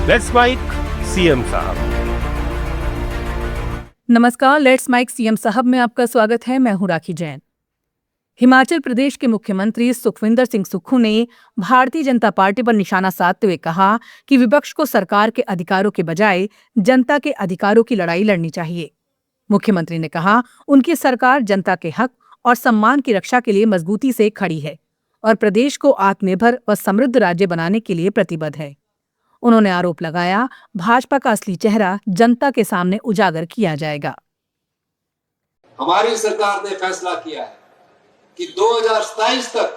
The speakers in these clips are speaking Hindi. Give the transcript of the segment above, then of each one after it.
लेट्स माइक सीएम साहब। नमस्कार, लेट्स माइक सीएम साहब में आपका स्वागत है। मैं हूं राखी जैन। हिमाचल प्रदेश के मुख्यमंत्री सुखविंदर सिंह सुक्खू ने भारतीय जनता पार्टी पर निशाना साधते हुए कहा कि विपक्ष को सरकार के अधिकारों के बजाय जनता के अधिकारों की लड़ाई लड़नी चाहिए। मुख्यमंत्री ने कहा, उनकी सरकार जनता के हक और सम्मान की रक्षा के लिए मजबूती से खड़ी है और प्रदेश को आत्मनिर्भर व समृद्ध राज्य बनाने के लिए प्रतिबद्ध है। उन्होंने आरोप लगाया, भाजपा का असली चेहरा जनता के सामने उजागर किया जाएगा। हमारी सरकार ने फैसला किया है कि 2027 तक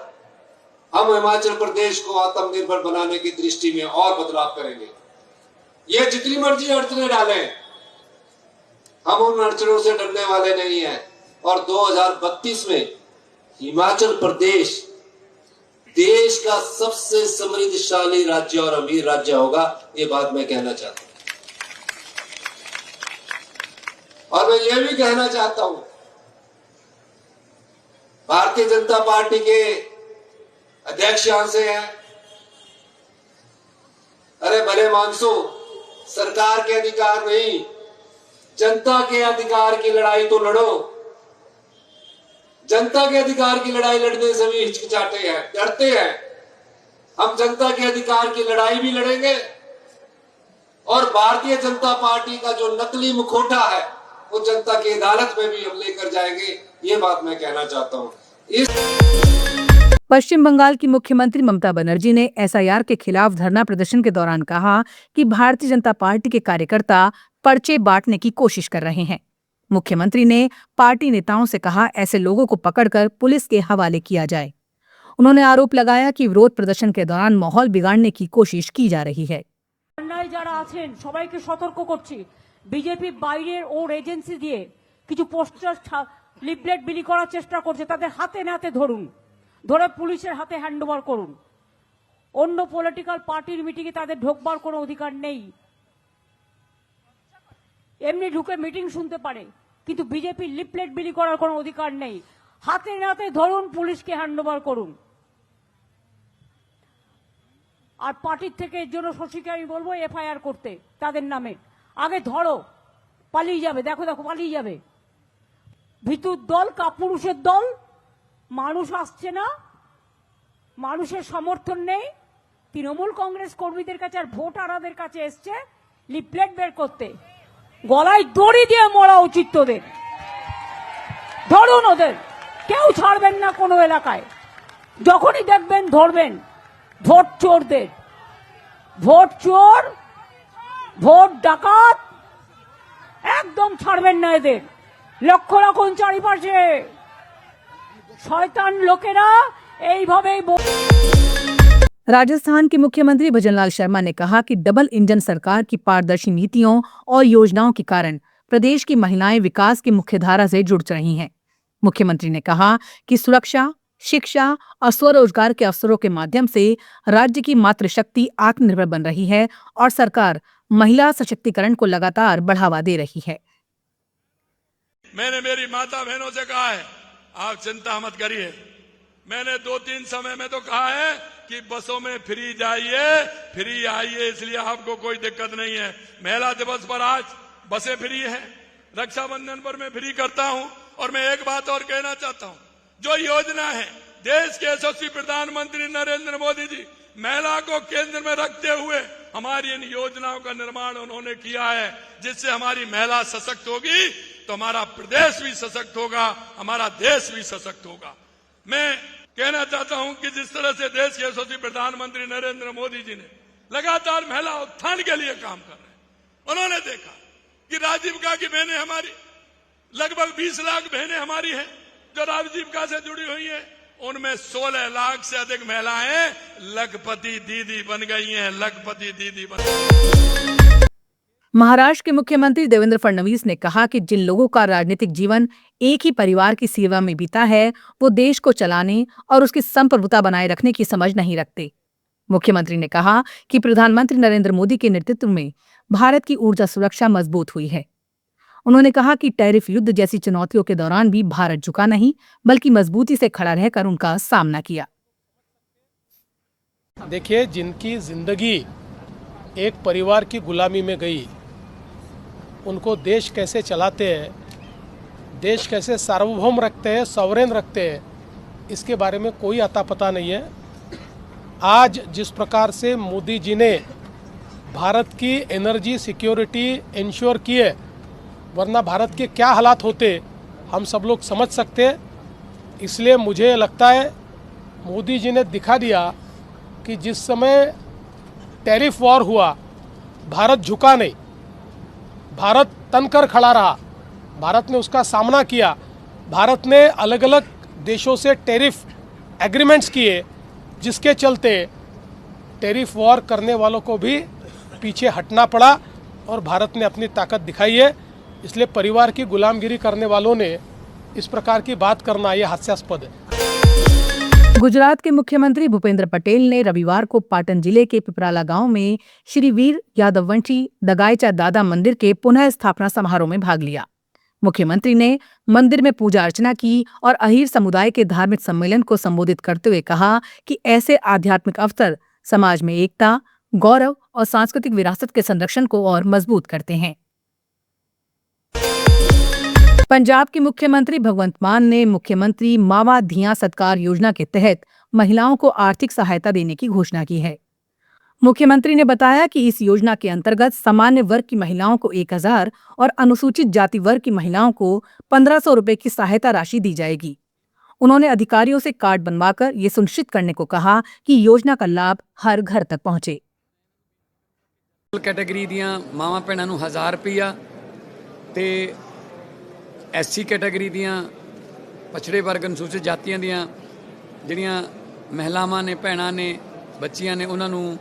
हम हिमाचल प्रदेश को आत्मनिर्भर बनाने की दृष्टि में और बदलाव करेंगे। ये जितनी मर्जी अड़चने डालें, हम उन अड़चनों से डरने वाले नहीं हैं और 2032 में हिमाचल प्रदेश देश का सबसे समृद्धशाली राज्य और अमीर राज्य होगा। ये बात मैं कहना चाहता हूं और मैं ये भी कहना चाहता हूं, भारतीय जनता पार्टी के अध्यक्ष यहां से हैं। अरे भले मानसो, सरकार के अधिकार नहीं, जनता के अधिकार की लड़ाई तो लड़ो। जनता के अधिकार की लड़ाई लड़ने से भी हिचकिचाते हैं, डरते हैं। हम जनता के अधिकार की लड़ाई भी लड़ेंगे और भारतीय जनता पार्टी का जो नकली मुखौटा है वो जनता की अदालत में भी हम लेकर जाएंगे। ये बात मैं कहना चाहता हूं। पश्चिम बंगाल की मुख्यमंत्री ममता बनर्जी ने एसआईआर के खिलाफ धरना प्रदर्शन के दौरान कहा कि भारतीय जनता पार्टी के कार्यकर्ता पर्चे बांटने की कोशिश कर रहे हैं। मुख्यमंत्री ने पार्टी नेताओं से कहा, ऐसे लोगों को पकड़कर पुलिस के हवाले किया जाए। उन्होंने आरोप लगाया कि विरोध प्रदर्शन के दौरान माहौल बिगाड़ने की कोशिश की जा रही है। যারা আছেন সবাইকে সতর্ক করছি, বিজেপি বাইরের ওর এজেন্সি দিয়ে কিছু পোস্টার লিফলেট বিলি করার চেষ্টা করছে, তাদের হাতে নাতে ধরুন, ধরে পুলিশের হাতে হ্যান্ডওভার করুন। অন্য পলিটিক্যাল পার্টির মিটিংয়ে তাদের ঢোকবার কোনো অধিকার নেই। এমনি ঢুকে মিটিং শুনতে পারে, কিন্তু বিজেপি লিফলেট বিলি করার কোনো অধিকার নেই। হাতে নাতে ধরুন, পুলিশকে হ্যান্ডওভার করুন। আর পার্টির থেকে এর জন্য শশীকে আমি বলবো এফআইআর করতে তাদের নামে। আগে ধরো, পালিয়ে যাবে, দেখো দেখো পালিয়ে যাবে। ভিতুর দল, কাপুরুষের দল, মানুষ আসছে না, মানুষের সমর্থন নেই। তৃণমূল কংগ্রেস কর্মীদের কাছে আর ভোটারদের কাছে এসছে লিফলেট বের করতে। গলায় দড়ি দিয়ে মরা উচিত তোদের। ধরুন ওদের, কেউ ছাড়বেন না কোনো এলাকায়। যখনই দেখবেন ধরবেন ভোট চোরদের। ভোট চোর, ভোট ডাকাত একদম ছাড়বেন না এদের। লক্ষ্য রাখুন চারিপাশে শয়তান লোকেরা এইভাবেই। राजस्थान के मुख्यमंत्री भजनलाल शर्मा ने कहा कि डबल इंजन सरकार की पारदर्शी नीतियों और योजनाओं के कारण प्रदेश की महिलाएं विकास की मुख्यधारा से जुड़ रही हैं। मुख्यमंत्री ने कहा कि सुरक्षा, शिक्षा और स्वरोजगार के अवसरों के माध्यम से राज्य की मातृशक्ति आत्मनिर्भर बन रही है और सरकार महिला सशक्तिकरण को लगातार बढ़ावा दे रही है। मैंने मेरी माता बहनों से कहा है, आप चिंता मत करिए। मैंने 2-3 समय में तो कहा है कि बसों में फ्री जाइए, फ्री आइए, इसलिए आपको कोई दिक्कत नहीं है। महिला दिवस पर आज बसें फ्री हैं, रक्षाबंधन पर मैं फ्री करता हूं। और मैं एक बात और कहना चाहता हूं, जो योजना है देश के यशस्वी प्रधानमंत्री नरेंद्र मोदी जी महिला को केंद्र में रखते हुए हमारी इन योजनाओं का निर्माण उन्होंने किया है, जिससे हमारी महिला सशक्त होगी तो हमारा प्रदेश भी सशक्त होगा, हमारा देश भी सशक्त होगा। मैं कहना चाहता हूं कि जिस तरह से देश के यशस्वी प्रधानमंत्री नरेंद्र मोदी जी ने लगातार महिला उत्थान के लिए काम कर रहे हैं। उन्होंने देखा कि राजीविका की बहनें हमारी लगभग 20 लाख बहनें हमारी हैं जो राजीविका से जुड़ी हुई हैं। उनमें 16 लाख से अधिक महिलाएं लखपति दीदी बन गई हैं, लखपति दीदी बन गई। महाराष्ट्र के मुख्यमंत्री देवेंद्र फडणवीस ने कहा कि जिन लोगों का राजनीतिक जीवन एक ही परिवार की सेवा में बीता है वो देश को चलाने और उसकी संप्रभुता बनाए रखने की समझ नहीं रखते। मुख्यमंत्री ने कहा कि प्रधानमंत्री नरेंद्र मोदी के नेतृत्व में भारत की ऊर्जा सुरक्षा मजबूत हुई है। उन्होंने कहा कि टैरिफ युद्ध जैसी चुनौतियों के दौरान भी भारत झुका नहीं, बल्कि मजबूती से खड़ा रहकर उनका सामना किया। देखिए, जिनकी जिंदगी एक परिवार की गुलामी में गई, उनको देश कैसे चलाते हैं, देश कैसे सार्वभौम रखते हैं, सॉवरेन रखते हैं, इसके बारे में कोई अता पता नहीं है। आज जिस प्रकार से मोदी जी ने भारत की एनर्जी सिक्योरिटी इंश्योर की है, वरना भारत के क्या हालात होते हम सब लोग समझ सकते हैं। इसलिए मुझे लगता है मोदी जी ने दिखा दिया कि जिस समय टैरिफ वॉर हुआ, भारत झुका नहीं, भारत तनकर खड़ा रहा, भारत ने उसका सामना किया। भारत ने अलग अलग देशों से टैरिफ एग्रीमेंट्स किए, जिसके चलते टैरिफ वॉर करने वालों को भी पीछे हटना पड़ा और भारत ने अपनी ताकत दिखाई है। इसलिए परिवार की गुलामगिरी करने वालों ने इस प्रकार की बात करना ये हास्यास्पद है। गुजरात के मुख्यमंत्री भूपेंद्र पटेल ने रविवार को पाटन जिले के पिपराला गांव में श्री वीर यादववंशी दगाईचा दादा मंदिर के पुनः स्थापना समारोह में भाग लिया। मुख्यमंत्री ने मंदिर में पूजा अर्चना की और अहीर समुदाय के धार्मिक सम्मेलन को संबोधित करते हुए कहा कि ऐसे आध्यात्मिक अवसर समाज में एकता, गौरव और सांस्कृतिक विरासत के संरक्षण को और मजबूत करते हैं। पंजाब के मुख्यमंत्री भगवंत मान ने मुख्यमंत्री मावा धियां सत्कार योजना के तहत महिलाओं को आर्थिक सहायता देने की घोषणा की है। मुख्यमंत्री ने बताया कि इस योजना के अंतर्गत सामान्य वर्ग की महिलाओं को 1000 और अनुसूचित जाति वर्ग की महिलाओं को 1500 रुपए की सहायता राशि दी जाएगी। उन्होंने अधिकारियों से कार्ड बनवाकर ये सुनिश्चित करने को कहा कि योजना का लाभ हर घर तक पहुंचे। कैटेगरी दियां मावां भैणां नूं 1000 रुपया ते SC कैटेगरी दियां पछड़े वर्ग अनुसूचित जातियां दियां जिहड़ियां महिलावां ने, भैणां ने, बच्चियां ने, उन्हां नूं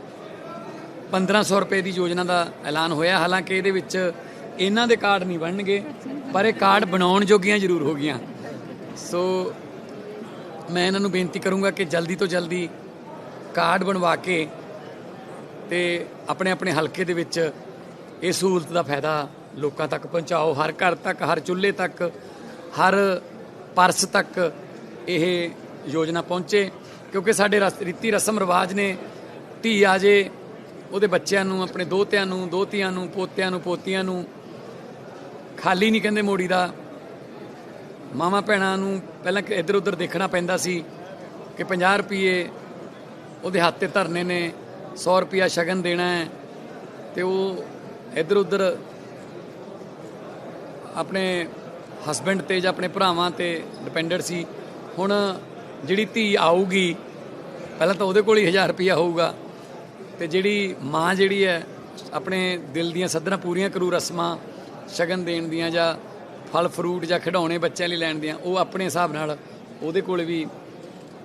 1500 रुपए की योजना का ऐलान होया। हालांकि ये इन्हां दे कार्ड नहीं बनणगे, पर ये कार्ड बनाउण जोगियां जरूर हो गईयां। सो मैं इन्हां नूं बेनती करूँगा कि जल्दी तो जल्दी कार्ड बनवा के ते अपने अपने हलके दे विच ये सहूलत का फायदा लोगों तक पहुँचाओ। हर घर तक, हर चुल्हे तक, हर परस तक यह योजना पहुँचे, क्योंकि साडे रीति रस्म रिवाज ने धी आ जे ਉਹਦੇ ਬੱਚਿਆਂ ਨੂੰ, ਆਪਣੇ ਦੋਹਤਿਆਂ ਨੂੰ, ਦੋਹਤੀਆਂ ਨੂੰ, ਪੋਤਿਆਂ ਨੂੰ, ਪੋਤੀਆਂ ਨੂੰ ਖਾਲੀ ਨਹੀਂ ਕਹਿੰਦੇ ਮੋੜੀ ਦਾ। ਮਾਵਾਂ ਭੈਣਾਂ ਨੂੰ ਪਹਿਲਾਂ ਇੱਧਰ ਉੱਧਰ ਦੇਖਣਾ ਪੈਂਦਾ ਸੀ ਕਿ 50 ਰੁਪਏ ਉਹਦੇ ਹੱਥ 'ਤੇ ਧਰਨੇ ਨੇ, 100 ਰੁਪਇਆ ਸ਼ਗਨ ਦੇਣਾ ਹੈ, ਤੇ ਉਹ ਇੱਧਰ ਉੱਧਰ ਆਪਣੇ ਹਸਬੈਂਡ 'ਤੇ ਜਾਂ ਆਪਣੇ ਭਰਾਵਾਂ 'ਤੇ ਡਿਪੈਂਡੈਂਟ ਸੀ। ਹੁਣ ਜਿਹੜੀ ਧੀ ਆਊਗੀ ਪਹਿਲਾਂ ਤਾਂ ਉਹਦੇ ਕੋਲ ਹੀ 1000 ਰੁਪਇਆ ਹੋਊਗਾ, ਤੇ ਜਿਹੜੀ ਮਾਂ ਜਿਹੜੀ ਹੈ ਆਪਣੇ ਦਿਲ ਦੀਆਂ ਸੱਧਰਾਂ ਪੂਰੀਆਂ ਕਰੂ, ਰਸਮਾਂ ਸ਼ਗਨ ਦੇਣ ਦੀਆਂ ਜਾਂ ਫਲ ਫਰੂਟ ਜਾਂ ਖਿਡੌਣੇ ਬੱਚਿਆਂ ਲਈ ਲੈਣ ਦੀਆਂ, ਉਹ ਆਪਣੇ ਹਿਸਾਬ ਨਾਲ ਉਹਦੇ ਕੋਲ ਵੀ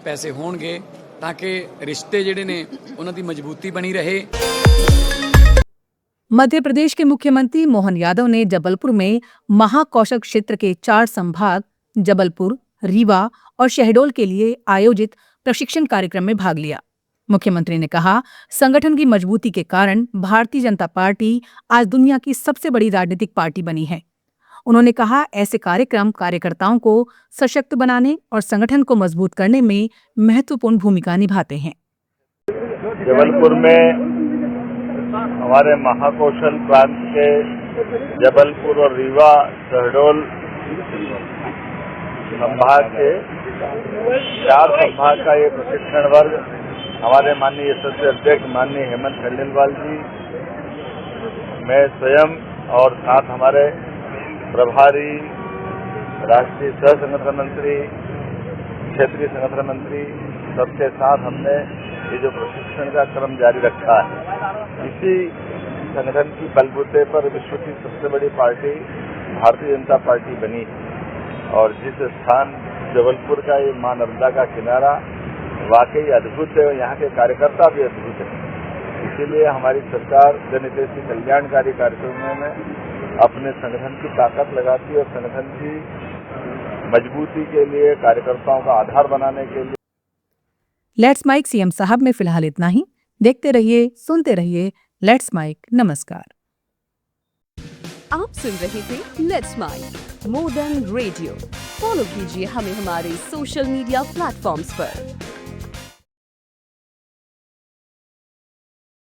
ਪੈਸੇ ਹੋਣਗੇ ਤਾਂ ਕਿ ਰਿਸ਼ਤੇ ਜਿਹੜੇ ਨੇ ਉਹਨਾਂ ਦੀ ਮਜ਼ਬੂਤੀ ਬਣੀ रहे। मध्य प्रदेश के मुख्यमंत्री मोहन यादव ने जबलपुर में महाकौशल क्षेत्र के 4 संभाग जबलपुर, रीवा और शहडोल के लिए आयोजित प्रशिक्षण कार्यक्रम में भाग लिया। मुख्यमंत्री ने कहा, संगठन की मजबूती के कारण भारतीय जनता पार्टी आज दुनिया की सबसे बड़ी राजनीतिक पार्टी बनी है। उन्होंने कहा, ऐसे कार्यक्रम कार्यकर्ताओं को सशक्त बनाने और संगठन को मजबूत करने में महत्वपूर्ण भूमिका निभाते हैं। जबलपुर में हमारे महाकौशल प्रांत के जबलपुर और रीवा, शहडोल संभाग के 4 संभाग का ये प्रशिक्षण वर्ग हमारे माननीय यशस्वी अध्यक्ष माननीय हेमंत खंडेलवाल जी, मैं स्वयं और साथ हमारे प्रभारी, राष्ट्रीय सह संगठन मंत्री, क्षेत्रीय संगठन मंत्री, सबके साथ हमने ये जो प्रशिक्षण का क्रम जारी रखा है। इसी संगठन की बलबूते पर विश्व की सबसे बड़ी पार्टी भारतीय जनता पार्टी बनी और जिस स्थान जबलपुर का ये मां नर्मदा का किनारा वाकई अद्भुत है, यहाँ के कार्यकर्ता भी अद्भुत है। इसीलिए हमारी सरकार जनहितैषी कल्याणकारी कार्यक्रमों में अपने संगठन की ताकत लगाती है और संगठन की मजबूती के लिए, कार्यकर्ताओं का आधार बनाने के लिए। लेट्स माइक सीएम साहब में फिलहाल इतना ही। देखते रहिए, सुनते रहिए लेट्स माइक। नमस्कार। आप सुन रहे थे let's mike more than radio. Follow कीजिए हमें हमारे सोशल मीडिया प्लेटफॉर्म्स पर।